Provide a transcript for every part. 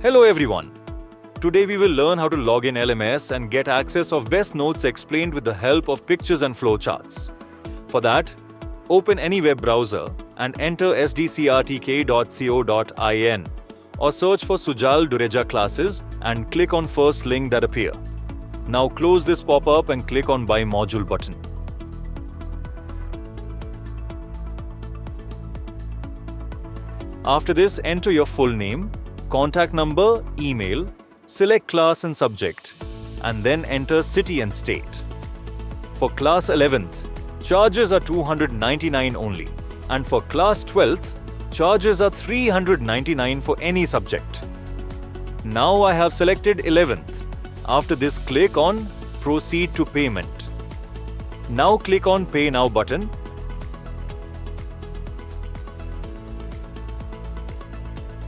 Hello everyone. Today we will learn how to log in LMS and get access of best notes explained with the help of pictures and flowcharts. For that, open any web browser and enter sdcrtk.co.in or search for Sujal Dureja classes and click on first link that appear. Now close this pop-up and click on Buy Module button. After this, enter your full name, contact number, email, select class and subject, and then enter city and state. For class 11th, charges are 299 only, and for class 12th, charges are 399 for any subject. Now I have selected 11th. After this, click on Proceed to Payment. Now click on Pay Now button.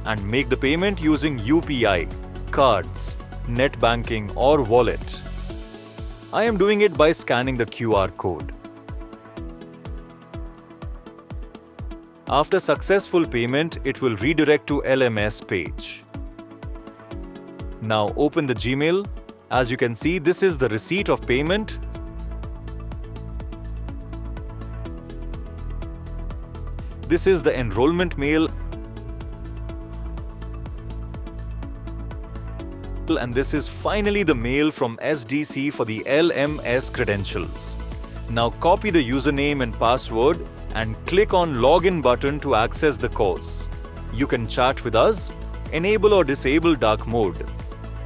And make the payment using UPI, cards, net banking or wallet. I am doing it by scanning the QR code. After successful payment, it will redirect to LMS page. Now open the Gmail. As you can see, this is the receipt of payment. This is the enrollment mail. And this is finally the mail from SDC for the LMS credentials. Now copy the username and password and click on Login button to access the course. You can chat with us, enable or disable dark mode.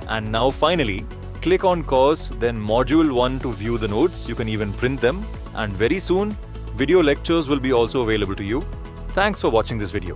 And now finally, click on course, then module 1 to view the notes. You can even print them. And very soon, video lectures will be also available to you. Thanks for watching this video.